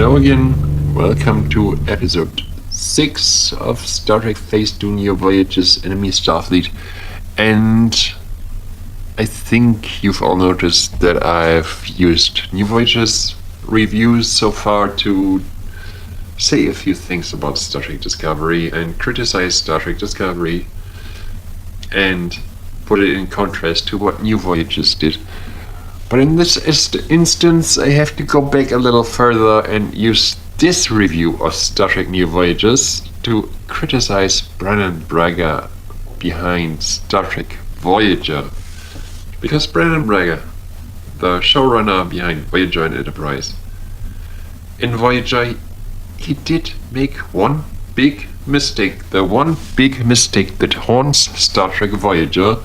Hello again, welcome to episode 6 of Star Trek Phase 2 New Voyages Enemy Starfleet. And I think you've all noticed that I've used New Voyages reviews so far to say a few things about Star Trek Discovery and criticize Star Trek Discovery and put it in contrast to what New Voyages did. But in this instance, I have to go back a little further and use this review of Star Trek New Voyages to criticize Brannon Braga behind Star Trek Voyager. Because Brannon Braga, the showrunner behind Voyager and Enterprise, in Voyager, he did make one big mistake. The one big mistake that haunts Star Trek Voyager.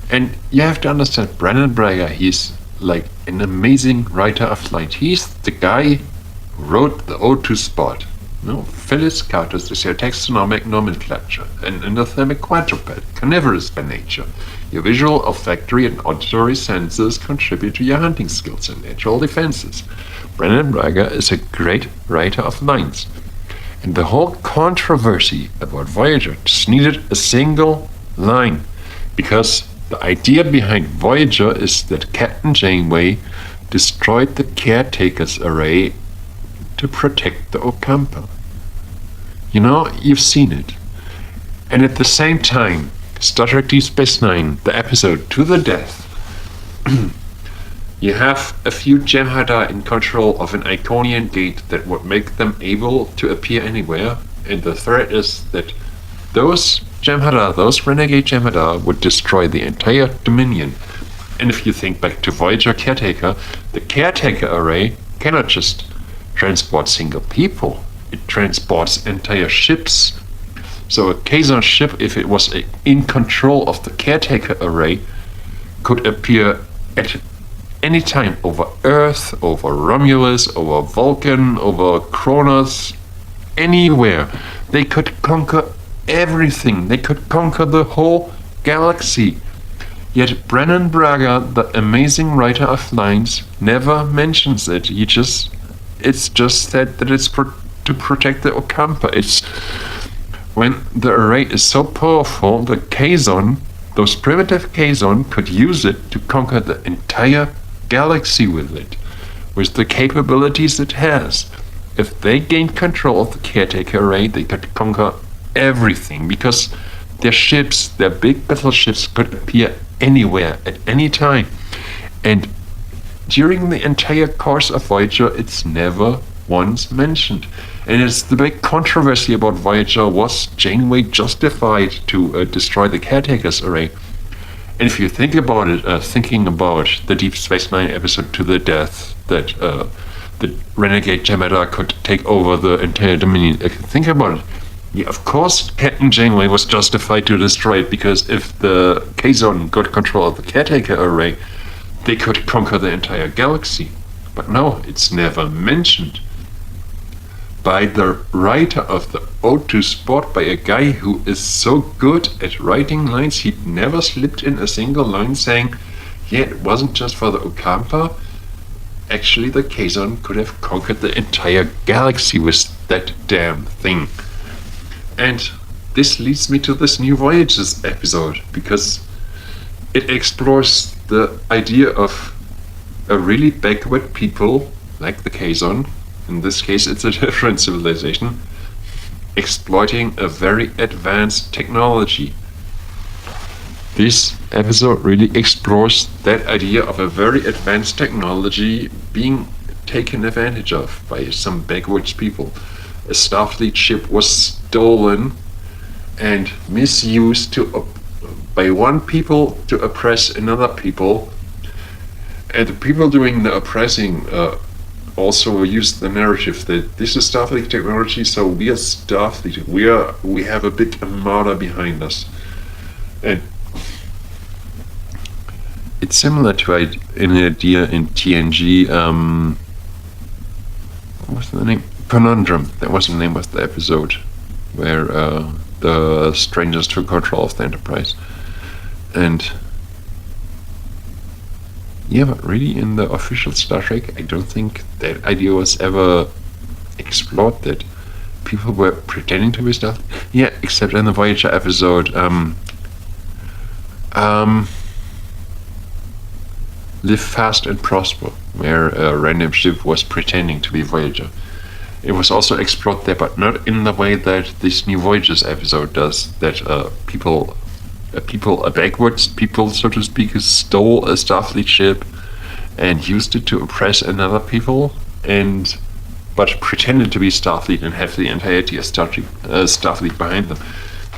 And you have to understand, Brannon Braga, he's like an amazing writer of lines. He's the guy who wrote the O2 spot. No, Phyllis Carter's is your taxonomic nomenclature, an endothermic quadruped, carnivorous by nature. Your visual, olfactory, and auditory senses contribute to your hunting skills and natural defenses. Brannon Braga is a great writer of lines. And the whole controversy about Voyager just needed a single line, because the idea behind Voyager is that Captain Janeway destroyed the Caretaker's array to protect the Ocampa. You know, you've seen it. And at the same time, Star Trek Deep Space Nine, the episode To the Death, you have a few Jem'Hadar in control of an Iconian gate that would make them able to appear anywhere, and the threat is that those Jem'Hadar, those renegade Jem'Hadar, would destroy the entire Dominion. And if you think back to Voyager Caretaker, the Caretaker array cannot just transport single people. It transports entire ships. So a Kazon ship, if it was in control of the Caretaker array, could appear at any time over Earth, over Romulus, over Vulcan, over Kronos, anywhere. They could conquer everything. They could conquer the whole galaxy. Yet Brannon Braga, the amazing writer of lines, never mentions it. It's just said that it's to protect the Ocampa. It's when the array is so powerful, the Kazon, those primitive Kazon, could use it to conquer the entire galaxy with it, with the capabilities it has. If they gained control of the Caretaker array, they could conquer everything, because their ships, their big battleships, could appear anywhere at any time. And during the entire course of Voyager, it's never once mentioned. And it's the big controversy about Voyager: was Janeway justified to destroy the Caretaker's array? And if you think about it, thinking about the Deep Space Nine episode To the Death, that the renegade Jem'Hadar could take over the entire Dominion, think about it. Yeah, of course, Captain Janeway was justified to destroy it, because if the Kazon got control of the Caretaker array, they could conquer the entire galaxy. But no, it's never mentioned. By the writer of the O2 spot, by a guy who is so good at writing lines, he never slipped in a single line saying, yeah, it wasn't just for the Ocampa. Actually, the Kazon could have conquered the entire galaxy with that damn thing. And this leads me to this New Voyages episode, because it explores the idea of a really backward people like the Kazon, in this case it's a different civilization, exploiting a very advanced technology. This episode really explores that idea of a very advanced technology being taken advantage of by some backwards people. A Starfleet ship was stolen and misused by one people to oppress another people, and the people doing the oppressing also used the narrative that this is Starfleet technology, so we are Starfleet. We have a big armada behind us, and it's similar to an idea in TNG. What's the name? Conundrum. That was the name of the episode, where the strangers took control of the Enterprise. And Yeah, but really in the official Star Trek, I don't think that idea was ever explored, that people were pretending to be Starfleet. Yeah, except in the Voyager episode, Live Fast and Prosper, where a random ship was pretending to be Voyager. It was also explored there, but not in the way that this new Voyages episode does, that backwards people, so to speak, stole a Starfleet ship and used it to oppress another people, but pretended to be Starfleet and have the entirety of Starfleet behind them.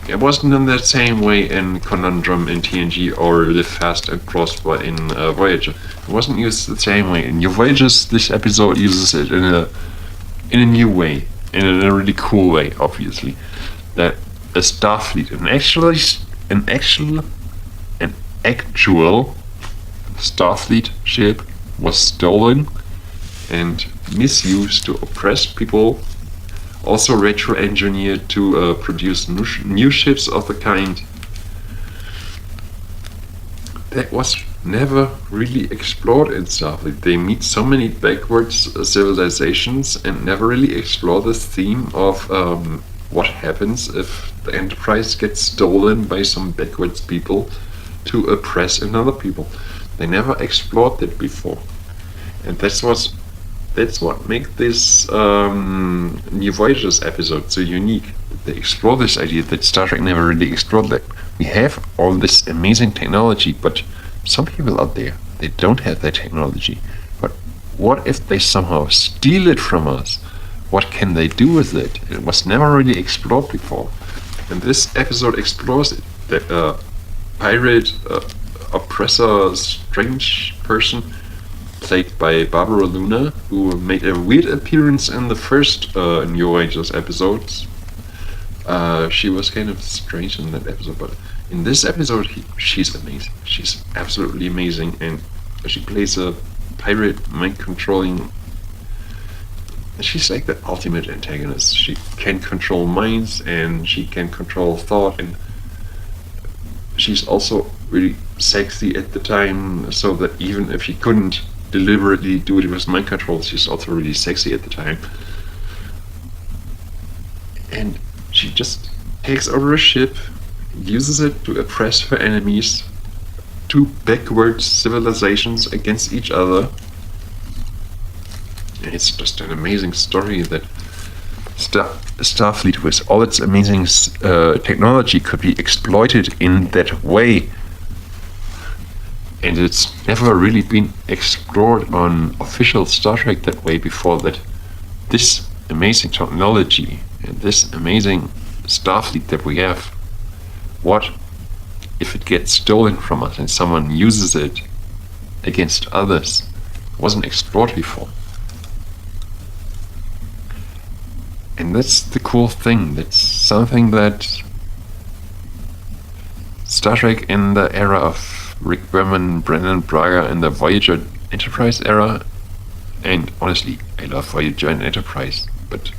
It wasn't in that same way in Conundrum in TNG or Live Fast and Prosper in Voyager. It wasn't used the same way. In New Voyages, this episode uses it in a new way, in a really cool way, obviously. That a Starfleet, an actual Starfleet ship was stolen and misused to oppress people, also retro-engineered to produce new ships of the kind. That was never really explored in Starfleet. They meet so many backwards civilizations and never really explore this theme of what happens if the Enterprise gets stolen by some backwards people to oppress another people. They never explored that before, and that's what makes this New Voyages episode so unique. They explore this idea that Star Trek never really explored. That we have all this amazing technology, but some people out there, they don't have that technology. But what if they somehow steal it from us? What can they do with it? It was never really explored before. And this episode explores it. That pirate, oppressor, strange person, played by Barbara Luna, who made a weird appearance in the first New Voyages episodes. She was kind of strange in that episode, but in this episode, she's amazing. She's absolutely amazing, and she plays a pirate, mind-controlling. She's like the ultimate antagonist. She can control minds, and she can control thought, and she's also really sexy at the time, so that even if she couldn't deliberately do it with mind control, she's also really sexy at the time. And she just takes over a ship, uses it to oppress her enemies, two backwards civilizations against each other. And it's just an amazing story that Starfleet, with all its amazing technology, could be exploited in that way. And it's never really been explored on official Star Trek that way before, that this amazing technology and this amazing Starfleet that we have, what if it gets stolen from us and someone uses it against others? It wasn't explored before. And that's the cool thing. That's something that Star Trek in the era of Rick Berman, Brendan Braga, and the Voyager Enterprise era, and honestly, I love Voyager and Enterprise, but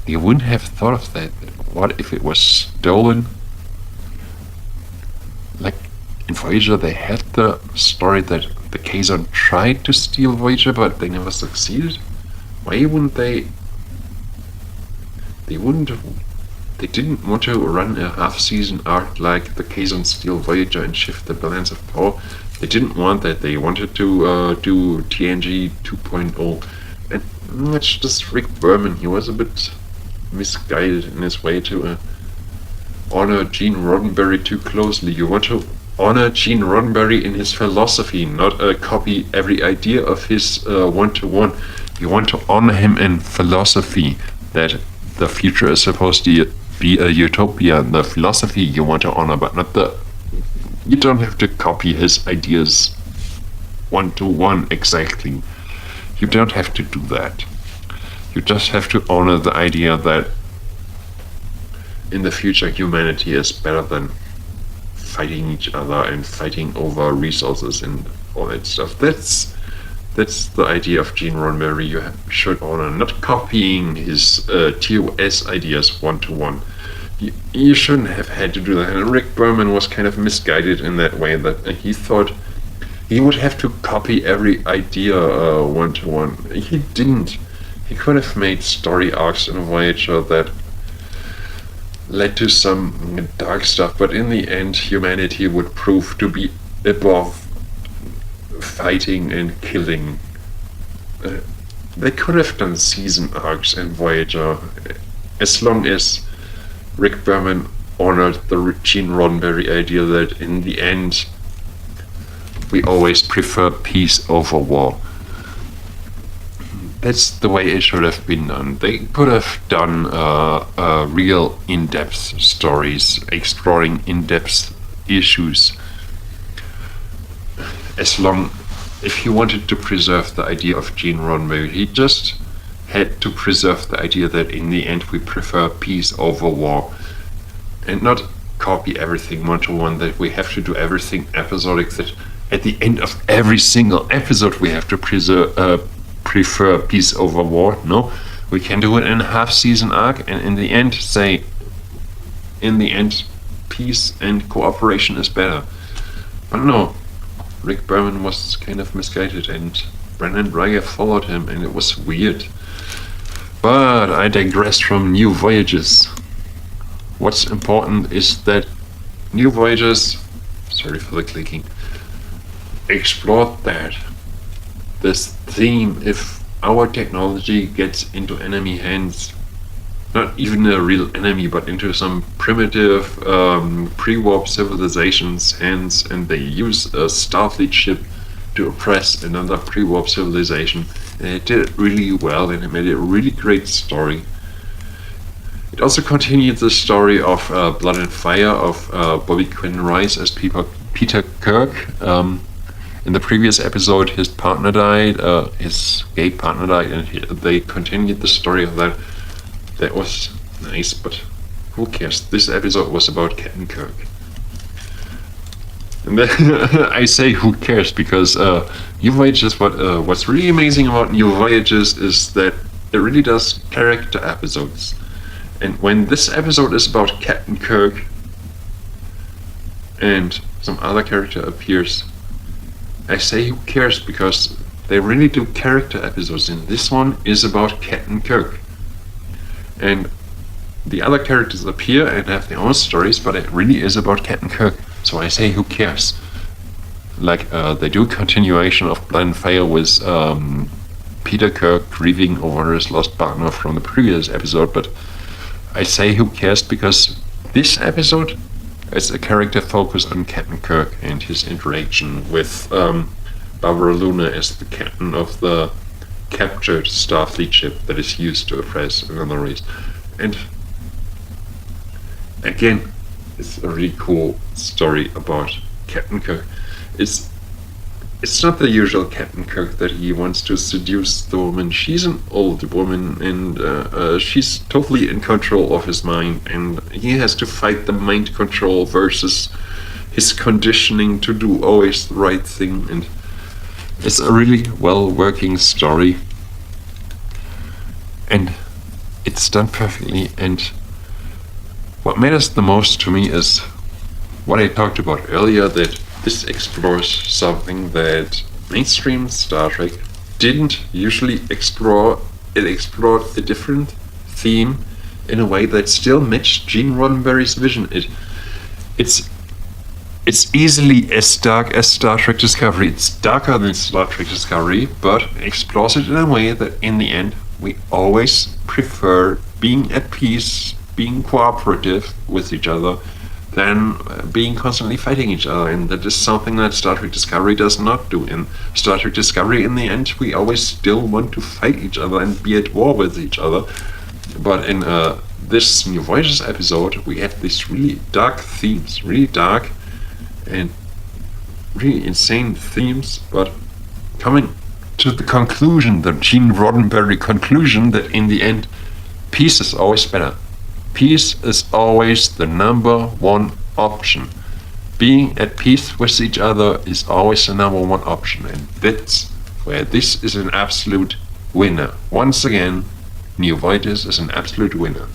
you wouldn't have thought of that. What if it was stolen? Like in Voyager, they had the story that the Kazon tried to steal Voyager, but they never succeeded. Why wouldn't they? They didn't want to run a half-season arc like the Kazon steal Voyager and shift the balance of power. They didn't want that. They wanted to do TNG 2.0. And that's just Rick Berman. He was a bit misguided in his way to honor Gene Roddenberry too closely. You want to honor Gene Roddenberry in his philosophy, not copy every idea of his one-to-one. You want to honor him in philosophy, that the future is supposed to be a utopia. The philosophy you want to honor, but not the... You don't have to copy his ideas one-to-one exactly. You don't have to do that. You just have to honor the idea that in the future humanity is better than fighting each other and fighting over resources and all that stuff. That's the idea of Gene Roddenberry. You should honor, not copying his TOS ideas one-to-one. You shouldn't have had to do that. And Rick Berman was kind of misguided in that way, that he thought he would have to copy every idea one to one. He didn't. He could have made story arcs in Voyager that led to some dark stuff, but in the end, humanity would prove to be above fighting and killing. They could have done season arcs in Voyager, as long as Rick Berman honored the Gene Roddenberry idea that in the end, we always prefer peace over war. That's the way it should have been done. They could have done real in-depth stories, exploring in-depth issues. If he wanted to preserve the idea of Gene Roddenberry, he just had to preserve the idea that in the end we prefer peace over war, and not copy everything one to one, that we have to do everything episodic, that at the end of every single episode we have to prefer peace over war. No, we can do it in a half-season arc, and in the end say, in the end, peace and cooperation is better. But no, Rick Berman was kind of misguided, and Brendan Reiger followed him, and it was weird. But I digress from New Voyages. What's important is that New Voyages, sorry for the clicking, explored that. This theme, if our technology gets into enemy hands, not even a real enemy, but into some primitive pre-warp civilization's hands, and they use a Starfleet ship to oppress another pre-warp civilization, and it did it really well, and it made a really great story. It also continued the story of Blood and Fire of Bobby Quinn Rice as Peter Kirk. In the previous episode, his partner died, his gay partner died, and they continued the story of that. That was nice, but who cares? This episode was about Captain Kirk. And then I say who cares because New Voyages, what's really amazing about New Voyages is that it really does character episodes. And when this episode is about Captain Kirk and some other character appears, I say who cares because they really do character episodes, and this one is about Captain Kirk. And the other characters appear and have their own stories, but it really is about Captain Kirk. So I say who cares. Like they do continuation of Blood and Fire with Peter Kirk grieving over his lost partner from the previous episode, but I say who cares because this episode is a character focused on Captain Kirk and his interaction with Barbara Luna as the captain of the captured Starfleet ship that is used to oppress another race. And again, it's a really cool story about Captain Kirk. It's not the usual Captain Kirk that he wants to seduce the woman. She's an old woman, and she's totally in control of his mind, and he has to fight the mind control versus his conditioning to do always the right thing. And it's a really well-working story, and it's done perfectly. And what matters the most to me is what I talked about earlier, that this explores something that mainstream Star Trek didn't usually explore. It explored a different theme in a way that still matched Gene Roddenberry's vision. It's easily as dark as Star Trek Discovery. It's darker than Star Trek Discovery, but explores it in a way that in the end we always prefer being at peace, being cooperative with each other, than being constantly fighting each other. And that is something that Star Trek Discovery does not do. In Star Trek Discovery, in the end, we always still want to fight each other and be at war with each other. But in this New Voyages episode, we have these really dark themes, really dark and really insane themes, but coming to the conclusion, the Gene Roddenberry conclusion, that in the end, peace is always better. Peace is always the number one option. Being at peace with each other is always the number one option, and that's where this is an absolute winner. Once again, New Voyages is an absolute winner.